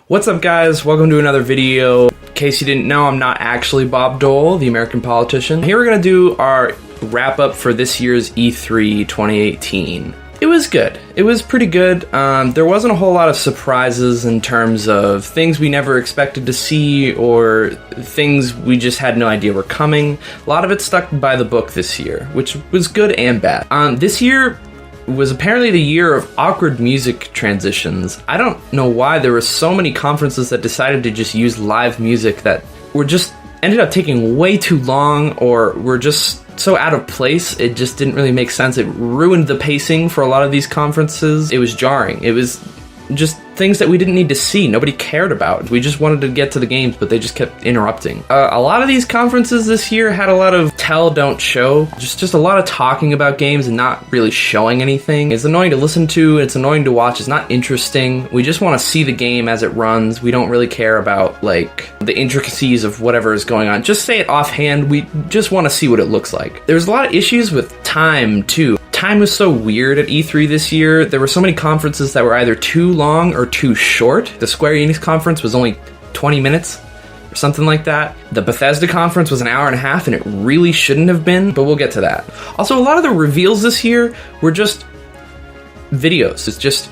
What's up, guys? Welcome to another video. In case you didn't know, I'm not actually Bob Dole, the American politician. Here we're gonna do our wrap up for this year's E3 2018. It was good. It was pretty good. There wasn't a whole lot of surprises in terms of things we never expected to see or things we just had no idea were coming. A lot of it stuck by the book this year, which was good and bad. This year was apparently the year of awkward music transitions. I don't know why there were so many conferences that decided to just use live music that were just ended up taking way too long or were just so out of place. It just didn't really make sense. It ruined the pacing for a lot of these conferences. It was jarring. It was just things that we didn't need to see. Nobody cared about. We just wanted to get to the games, but they just kept interrupting. A lot of these conferences this year had a lot of tell, don't show. Just a lot of talking about games and not really showing anything. It's annoying to listen to. It's annoying to watch. It's not interesting. We just want to see the game as it runs. We don't really care about, like, the intricacies of whatever is going on. Just say it offhand. We just want to see what it looks like. There's a lot of issues with time, too. Time was so weird at E3 this year. There were so many conferences that were either too long or too short. The Square Enix conference was only 20 minutes or something like that. The Bethesda conference was an hour and a half, and it really shouldn't have been, but we'll get to that. Also, a lot of the reveals this year were just videos. It's just,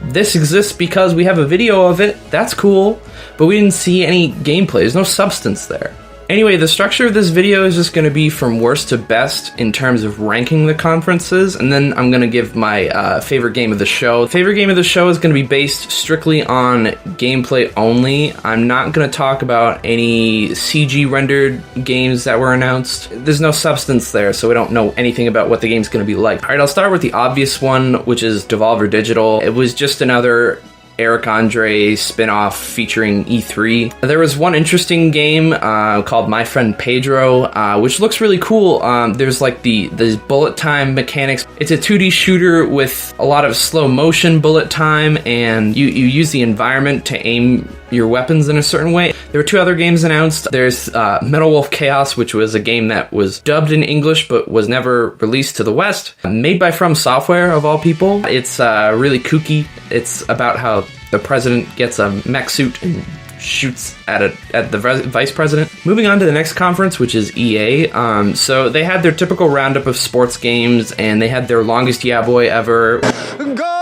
this exists because we have a video of it. That's cool, but we didn't see any gameplay. There's no substance there. Anyway, the structure of this video is just going to be from worst to best in terms of ranking the conferences, and then I'm going to give my favorite game of the show. The favorite game of the show is going to be based strictly on gameplay only. I'm not going to talk about any CG rendered games that were announced. There's no substance there, so we don't know anything about what the game's going to be like. Alright, I'll start with the obvious one, which is Devolver Digital. It was just another Eric Andre spin-off featuring E3. There was one interesting game called My Friend Pedro, which looks really cool. There's like the bullet time mechanics. It's a 2D shooter with a lot of slow motion bullet time, and you use the environment to aim your weapons in a certain way. There were two other games announced. There's Metal Wolf Chaos, which was a game that was dubbed in English but was never released to the West. Made by From Software, of all people. It's really kooky. It's about how the president gets a mech suit and shoots at the vice president. Moving on to the next conference, which is EA. So they had their typical roundup of sports games, and they had their longest yeah boy ever. Go!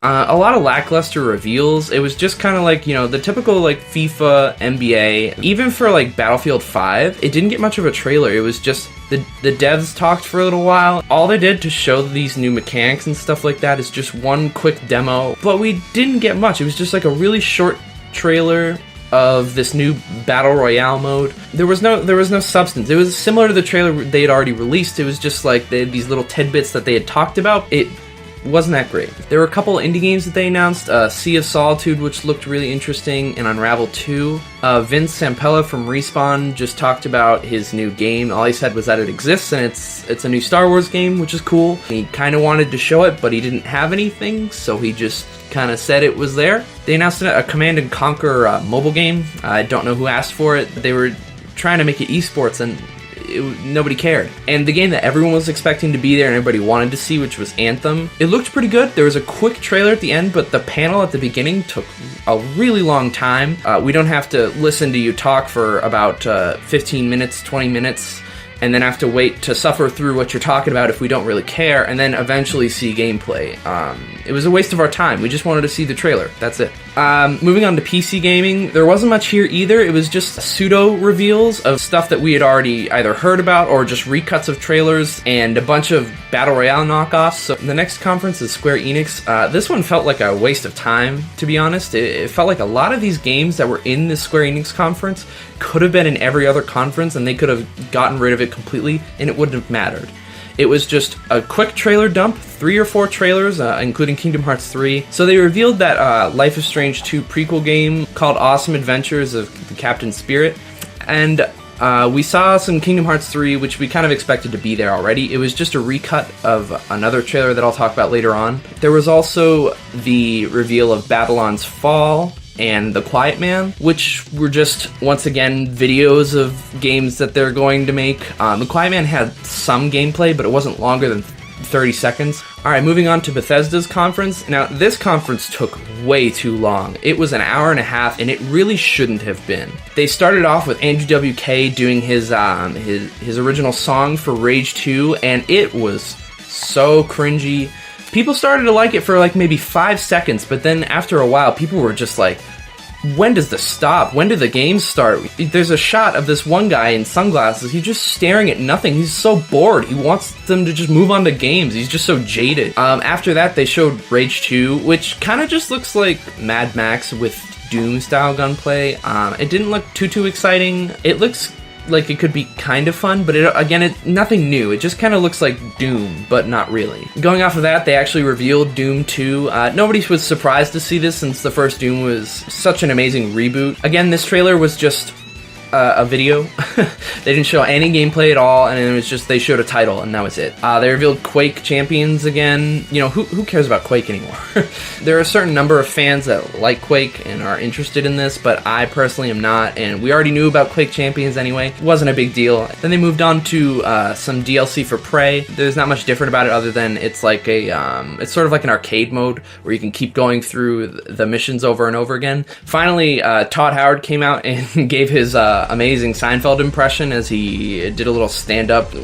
A lot of lackluster reveals. It was just kind of like, you know, the typical like FIFA, NBA, even for like Battlefield 5, it didn't get much of a trailer. It was just the devs talked for a little while. All they did to show these new mechanics and stuff like that is just one quick demo, but we didn't get much. It was just like a really short trailer of this new battle royale mode. There was no substance. It was similar to the trailer they had already released. It was just like they had these little tidbits that they had talked about. It wasn't that great. There were a couple indie games that they announced, Sea of Solitude, which looked really interesting, and Unravel 2. Vince Zampella from Respawn just talked about his new game. All he said was that it exists, and it's a new Star Wars game, which is cool. He kind of wanted to show it, but he didn't have anything, so he just kind of said it was there. They announced a Command & Conquer mobile game. I don't know who asked for it. They were trying to make it esports, and nobody cared. And the game that everyone was expecting to be there and everybody wanted to see, which was Anthem, it looked pretty good. There was a quick trailer at the end, but the panel at the beginning took a really long time. We don't have to listen to you talk for about 15 minutes, 20 minutes, and then have to wait to suffer through what you're talking about if we don't really care, and then eventually see gameplay. It was a waste of our time. We just wanted to see the trailer. That's it. Moving on to PC gaming, there wasn't much here either. It was just pseudo reveals of stuff that we had already either heard about or just recuts of trailers and a bunch of Battle Royale knockoffs. So the next conference is Square Enix. This one felt like a waste of time, to be honest. It felt like a lot of these games that were in this Square Enix conference could have been in every other conference, and they could have gotten rid of it completely, and it wouldn't have mattered. It was just a quick trailer dump, 3 or 4 trailers, including Kingdom Hearts 3. So they revealed that Life is Strange 2 prequel game called Awesome Adventures of the Captain Spirit, and we saw some Kingdom Hearts 3, which we kind of expected to be there already. It was just a recut of another trailer that I'll talk about later on. There was also the reveal of Babylon's Fall, and The Quiet Man, which were just, once again, videos of games that they're going to make. The Quiet Man had some gameplay, but it wasn't longer than 30 seconds. Alright, moving on to Bethesda's conference. Now, this conference took way too long. It was an hour and a half, and it really shouldn't have been. They started off with Andrew WK doing his original song for Rage 2, and it was so cringy. People started to like it for like maybe 5 seconds, but then after a while, people were just like, when does this stop? When do the games start? There's a shot of this one guy in sunglasses. He's just staring at nothing. He's so bored. He wants them to just move on to games. He's just so jaded. After that, they showed Rage 2, which kind of just looks like Mad Max with Doom-style gunplay. It didn't look too exciting. It looks like it could be kind of fun, but it's nothing new. It just kind of looks like Doom, but not really. Going off of that, they actually revealed Doom 2. Nobody was surprised to see this since the first Doom was such an amazing reboot. Again, this trailer was just a video. They didn't show any gameplay at all, and it was just, they showed a title, and that was it. They revealed Quake Champions again. You know, who cares about Quake anymore? There are a certain number of fans that like Quake and are interested in this, but I personally am not, and we already knew about Quake Champions anyway. It wasn't a big deal. Then they moved on to some DLC for Prey. There's not much different about it other than it's like it's sort of like an arcade mode where you can keep going through the missions over and over again. Finally, Todd Howard came out and gave his amazing Seinfeld impression as he did a little stand-up.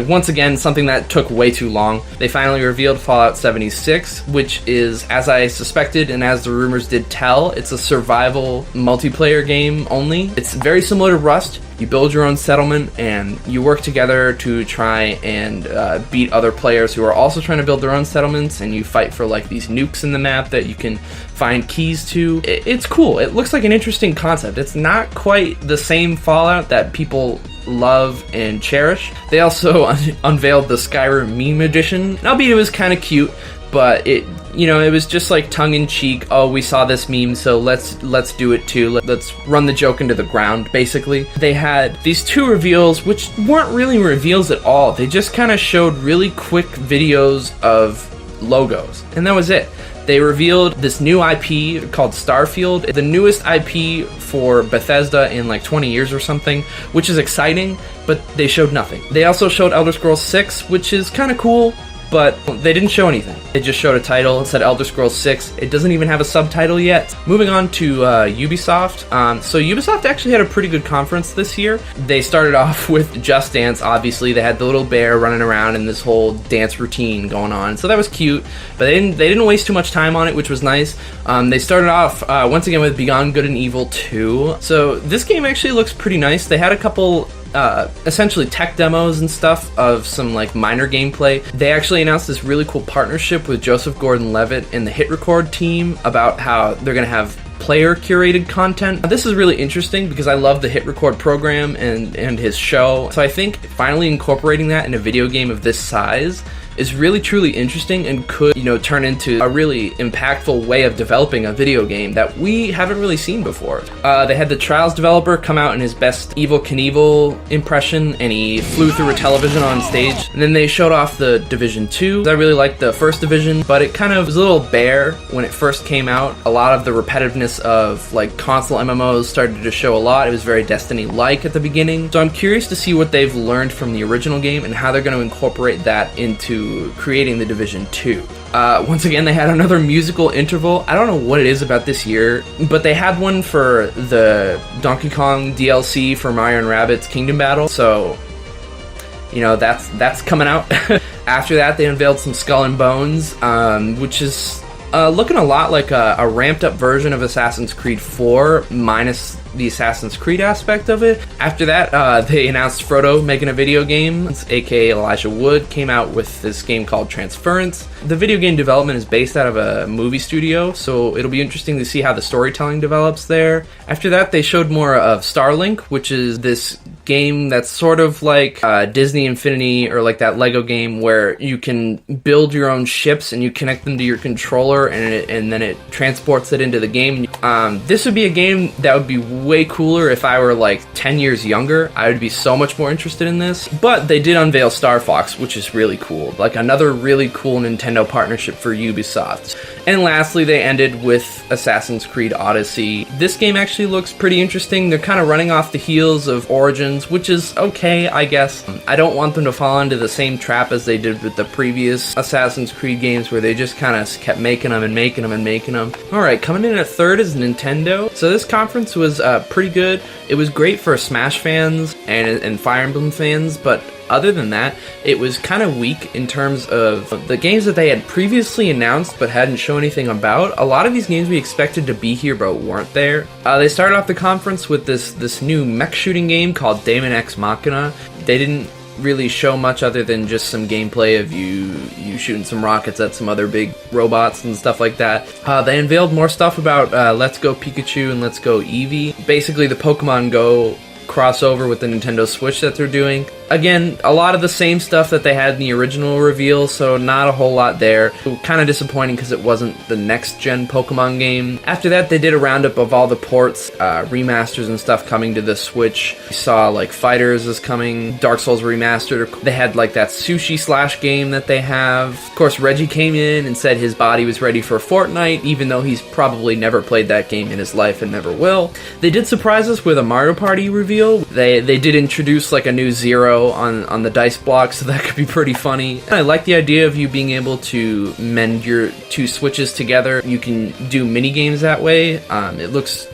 Once again, something that took way too long. They finally revealed Fallout 76, which is, as I suspected and as the rumors did tell, it's a survival multiplayer game only. It's very similar to Rust. You build your own settlement and you work together to try and beat other players who are also trying to build their own settlements, and you fight for like these nukes in the map that you can find keys to. It's cool. It looks like an interesting concept. It's not quite the same Fallout that people love and cherish. They also unveiled the Skyrim meme edition. Albeit it was kind of cute, but it was just like tongue-in-cheek. Oh, we saw this meme, so let's do it too. Let's run the joke into the ground, basically. They had these two reveals, which weren't really reveals at all. They just kind of showed really quick videos of logos, and that was it. They revealed this new IP called Starfield, the newest IP for Bethesda in like 20 years or something, which is exciting, but they showed nothing. They also showed Elder Scrolls 6, which is kind of cool, but they didn't show anything. They just showed a title. It said Elder Scrolls 6. It doesn't even have a subtitle yet. Moving on to Ubisoft. So Ubisoft actually had a pretty good conference this year. They started off with Just Dance, obviously. They had the little bear running around and this whole dance routine going on. So that was cute, but they didn't waste too much time on it, which was nice. They started off, once again, with Beyond Good and Evil 2. So this game actually looks pretty nice. They had a couple essentially tech demos and stuff of some like minor gameplay. They actually announced this really cool partnership with Joseph Gordon-Levitt and the Hit Record team about how they're going to have player curated content. This is really interesting because I love the Hit Record program and his show. So I think finally incorporating that in a video game of this size is really truly interesting and could, turn into a really impactful way of developing a video game that we haven't really seen before. They had the Trials developer come out in his best Evel Knievel impression, and he flew through a television on stage. And then they showed off the Division 2. I really liked the first Division, but it kind of was a little bare when it first came out. A lot of the repetitiveness of like console MMOs started to show a lot. It was very Destiny-like at the beginning. So I'm curious to see what they've learned from the original game and how they're going to incorporate that into creating the Division 2. Once again, they had another musical interval. I don't know what it is about this year, but they had one for the Donkey Kong DLC for Mario & Rabbids Kingdom Battle, so that's coming out. After that, they unveiled some Skull and Bones, which is looking a lot like a ramped up version of Assassin's Creed 4 minus the Assassin's Creed aspect of it. After that, they announced Frodo making a video game, aka Elijah Wood, came out with this game called Transference. The video game development is based out of a movie studio, so it'll be interesting to see how the storytelling develops there. After that, they showed more of Starlink, which is this game that's sort of like Disney Infinity or like that Lego game where you can build your own ships and you connect them to your controller and then it transports it into the game. This would be a game that would be way cooler if I were like 10 years younger. I would be so much more interested in this. But they did unveil Star Fox, which is really cool. Like another really cool Nintendo partnership for Ubisoft. And lastly, they ended with Assassin's Creed Odyssey. This game actually looks pretty interesting. They're kind of running off the heels of Origins, which is okay, I guess. I don't want them to fall into the same trap as they did with the previous Assassin's Creed games where they just kind of kept making them and making them and making them. Alright, coming in at third is Nintendo. So this conference was pretty good. It was great for Smash fans and Fire Emblem fans, but other than that, it was kind of weak in terms of the games that they had previously announced but hadn't shown anything about. A lot of these games we expected to be here but weren't there. They started off the conference with this new mech shooting game called Daemon X Machina. They didn't really show much other than just some gameplay of you shooting some rockets at some other big robots and stuff like that. They unveiled more stuff about Let's Go Pikachu and Let's Go Eevee. Basically the Pokemon Go crossover with the Nintendo Switch that they're doing. Again, a lot of the same stuff that they had in the original reveal, so not a whole lot there. Kind of disappointing because it wasn't the next-gen Pokemon game. After that, they did a roundup of all the ports, remasters and stuff coming to the Switch. We saw, like, Fighters is coming, Dark Souls Remastered. They had, like, that sushi slash game that they have. Of course, Reggie came in and said his body was ready for Fortnite, even though he's probably never played that game in his life and never will. They did surprise us with a Mario Party reveal. They did introduce, like, a new Zero on the dice block, so that could be pretty funny. I like the idea of you being able to mend your two Switches together. You can do mini games that way. It looks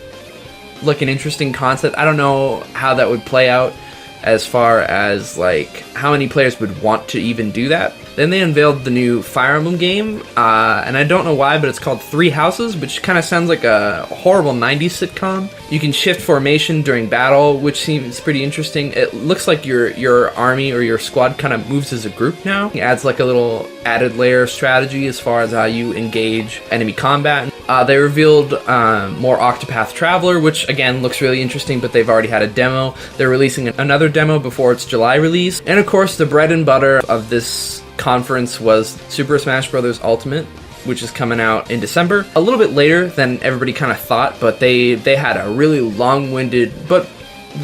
like an interesting concept. I don't know how that would play out as far as like how many players would want to even do that. Then they unveiled the new Fire Emblem game, and I don't know why, but it's called Three Houses, which kind of sounds like a horrible 90s sitcom. You can shift formation during battle, which seems pretty interesting. It looks like your army or your squad kind of moves as a group now. It adds like a little added layer of strategy as far as how you engage enemy combat. They revealed more Octopath Traveler, which again looks really interesting, but they've already had a demo. They're releasing another demo before its July release. And of course, the bread and butter of this conference was Super Smash Bros. Ultimate, which is coming out in December. A little bit later than everybody kind of thought, but they had a really long-winded but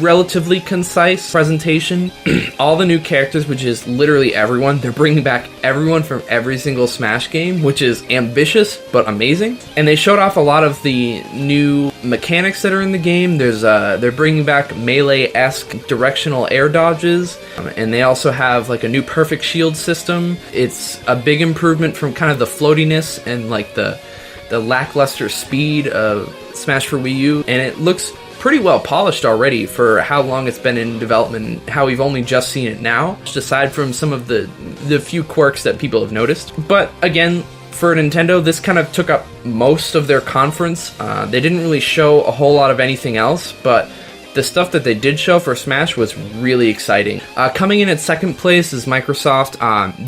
relatively concise presentation. All the new characters, which is literally everyone. They're bringing back everyone from every single Smash game, which is ambitious but amazing. And they showed off a lot of the new mechanics that are in the game. They're bringing back melee-esque directional air dodges, and they also have like a new perfect shield system. It's a big improvement from kind of the floatiness and like the lackluster speed of Smash for Wii U, and it looks pretty well polished already for how long it's been in development and how we've only just seen it now, just aside from some of the few quirks that people have noticed. But again, for Nintendo, this kind of took up most of their conference. They didn't really show a whole lot of anything else, but the stuff that they did show for Smash was really exciting. Coming in at second place is Microsoft.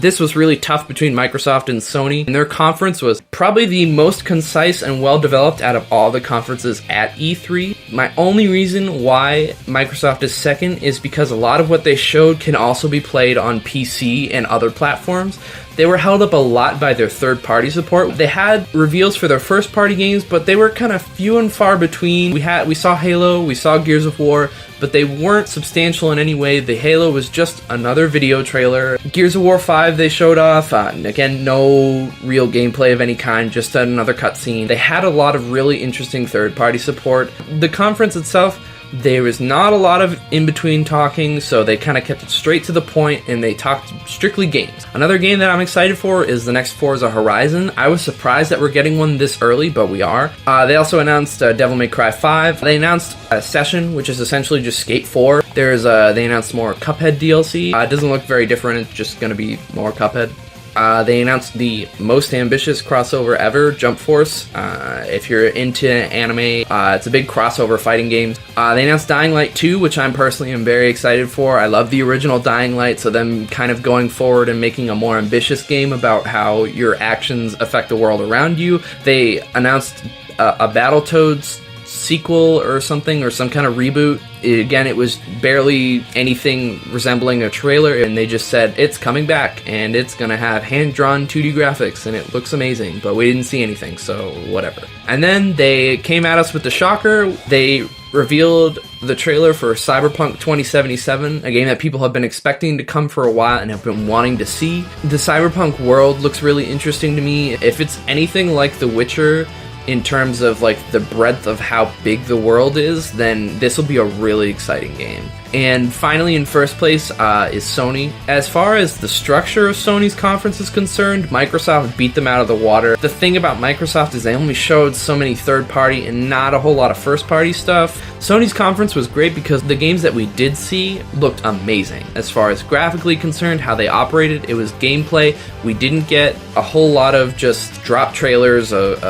This was really tough between Microsoft and Sony, and their conference was probably the most concise and well-developed out of all the conferences at E3. My only reason why Microsoft is second is because a lot of what they showed can also be played on PC and other platforms. They were held up a lot by their third-party support. They had reveals for their first-party games, but they were kind of few and far between. We saw Halo, we saw Gears of War, but they weren't substantial in any way. The Halo was just another video trailer. Gears of War 5 they showed off. Again, no real gameplay of any kind, just another cutscene. They had a lot of really interesting third-party support. The conference itself, there was not a lot of in-between talking, so they kind of kept it straight to the point, and they talked strictly games. Another game that I'm excited for is the next Forza Horizon. I was surprised that we're getting one this early, but we are. They also announced Devil May Cry 5. They announced a Session, which is essentially just Skate 4. They announced more Cuphead DLC. It doesn't look very different, it's just going to be more Cuphead. They announced the most ambitious crossover ever, Jump Force. If you're into anime, it's a big crossover fighting game. They announced Dying Light 2, which I'm personally am very excited for. I love the original Dying Light, so them kind of going forward and making a more ambitious game about how your actions affect the world around you. They announced a Battletoads sequel or something, or some kind of reboot. Again, it was barely anything resembling a trailer, and they just said it's coming back and it's gonna have hand-drawn 2D graphics and it looks amazing, but we didn't see anything, so whatever. And then they came at us with the shocker. They revealed the trailer for Cyberpunk 2077, a game that people have been expecting to come for a while and have been wanting to see. The Cyberpunk world looks really interesting to me. If it's anything like The Witcher in terms of like the breadth of how big the world is, then this will be a really exciting game. And finally, in first place is Sony. As far as the structure of Sony's conference is concerned, Microsoft beat them out of the water. The thing about Microsoft is they only showed so many third-party and not a whole lot of first-party stuff. Sony's conference was great because the games that we did see looked amazing. As far as graphically concerned, how they operated, it was gameplay. We didn't get a whole lot of just drop trailers of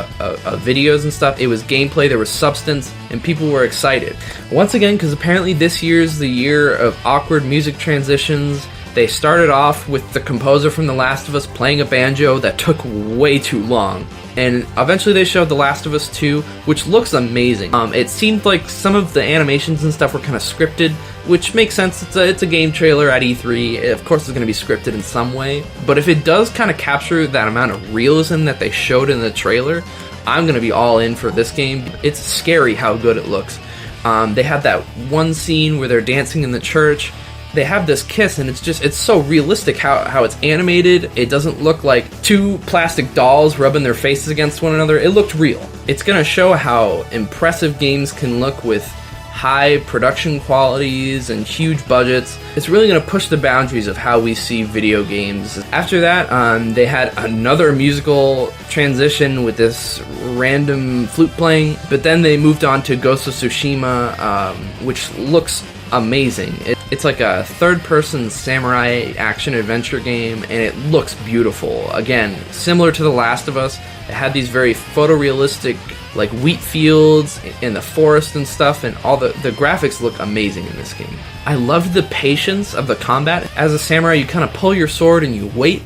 videos and stuff. It was gameplay, there was substance, and people were excited. Once again, because apparently this year's the year of awkward music transitions. They started off with the composer from The Last of Us playing a banjo that took way too long. And eventually they showed The Last of Us 2, which looks amazing. It seemed like some of the animations and stuff were kind of scripted, which makes sense. It's a game trailer at E3. Of course it's going to be scripted in some way. But if it does kind of capture that amount of realism that they showed in the trailer, I'm going to be all in for this game. It's scary how good it looks. They have that one scene where they're dancing in the church. They have this kiss, and it's so realistic how it's animated. It doesn't look like two plastic dolls rubbing their faces against one another. It looked real. It's going to show how impressive games can look with high production qualities and huge budgets. It's really going to push the boundaries of how we see video games. After that, they had another musical transition with this random flute playing, but then they moved on to Ghost of Tsushima, which looks amazing. It's like a third-person samurai action-adventure game, and it looks beautiful. Again, similar to The Last of Us, it had these very photorealistic like wheat fields in the forest and stuff, and all the graphics look amazing in this game. I loved the patience of the combat. As a samurai, you kind of pull your sword and you wait,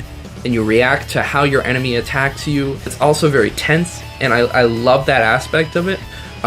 and you react to how your enemy attacks you. It's also very tense, and I love that aspect of it.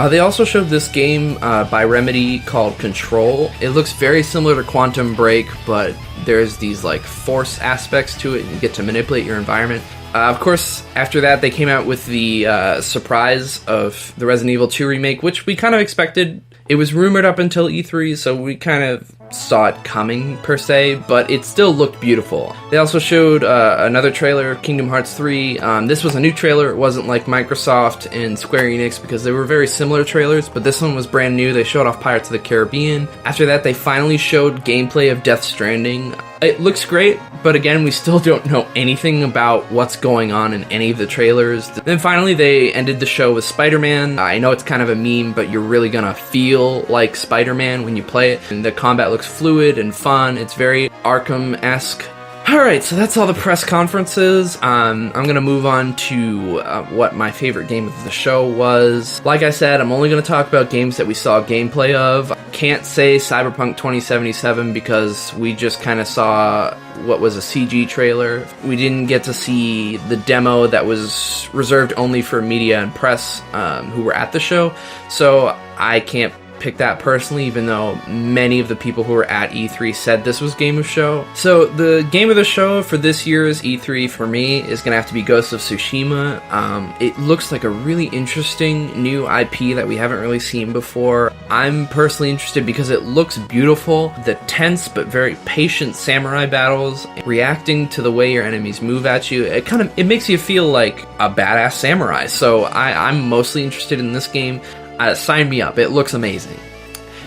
They also showed this game by Remedy called Control. It looks very similar to Quantum Break, but there's these like force aspects to it, and you get to manipulate your environment. Of course, after that, they came out with the surprise of the Resident Evil 2 remake, which we kind of expected. It was rumored up until E3, so we kind of saw it coming, per se, but it still looked beautiful. They also showed another trailer, Kingdom Hearts 3. This was a new trailer. It wasn't like Microsoft and Square Enix, because they were very similar trailers, but this one was brand new. They showed off Pirates of the Caribbean. After that, they finally showed gameplay of Death Stranding. It looks great, but again, we still don't know anything about what's going on in any of the trailers. Then finally, they ended the show with Spider-Man. I know it's kind of a meme, but you're really gonna feel like Spider-Man when you play it. And the combat looks fluid and fun. It's very Arkham-esque. Alright, so that's all the press conferences. I'm gonna move on to what my favorite game of the show was. Like I said, I'm only gonna talk about games that we saw gameplay of. Can't say Cyberpunk 2077 because we just kind of saw what was a CG trailer. We didn't get to see the demo that was reserved only for media and press who were at the show, so I can't pick that personally, even though many of the people who were at E3 said this was game of show. So the game of the show for this year's E3 for me is gonna have to be Ghost of Tsushima. It looks like a really interesting new IP that we haven't really seen before. I'm personally interested because it looks beautiful. The tense but very patient samurai battles, reacting to the way your enemies move at you, it makes you feel like a badass samurai. So I'm mostly interested in this game. Sign me up. It looks amazing.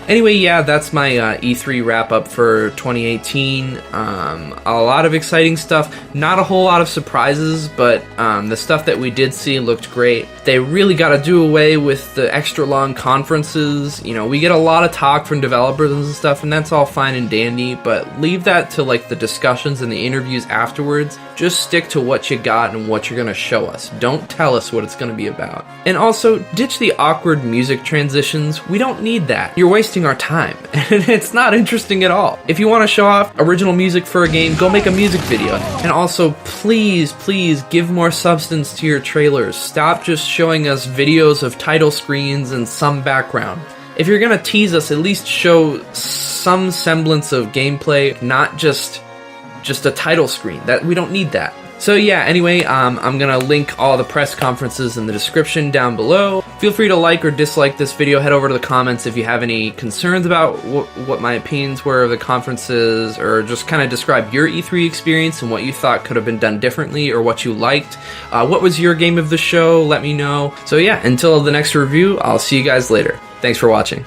Anyway, yeah, that's my E3 wrap-up for 2018. A lot of exciting stuff. Not a whole lot of surprises, but the stuff that we did see looked great. They really got to do away with the extra long conferences. You know, we get a lot of talk from developers and stuff, and that's all fine and dandy, but leave that to like the discussions and the interviews afterwards. Just stick to what you got and what you're going to show us. Don't tell us what it's going to be about. And also, ditch the awkward music transitions. We don't need that. You're wasting wasting our time, and it's not interesting at all. If you want to show off original music for a game, go make a music video. And also, please, please give more substance to your trailers. Stop just showing us videos of title screens and some background. If you're gonna tease us, at least show some semblance of gameplay, not just a title screen. That we don't need that. So yeah, anyway, I'm gonna link all the press conferences in the description down below. Feel free to like or dislike this video. Head over to the comments if you have any concerns about what my opinions were of the conferences, or just kind of describe your E3 experience and what you thought could have been done differently, or what you liked. What was your game of the show? Let me know. So yeah, until the next review, I'll see you guys later. Thanks for watching.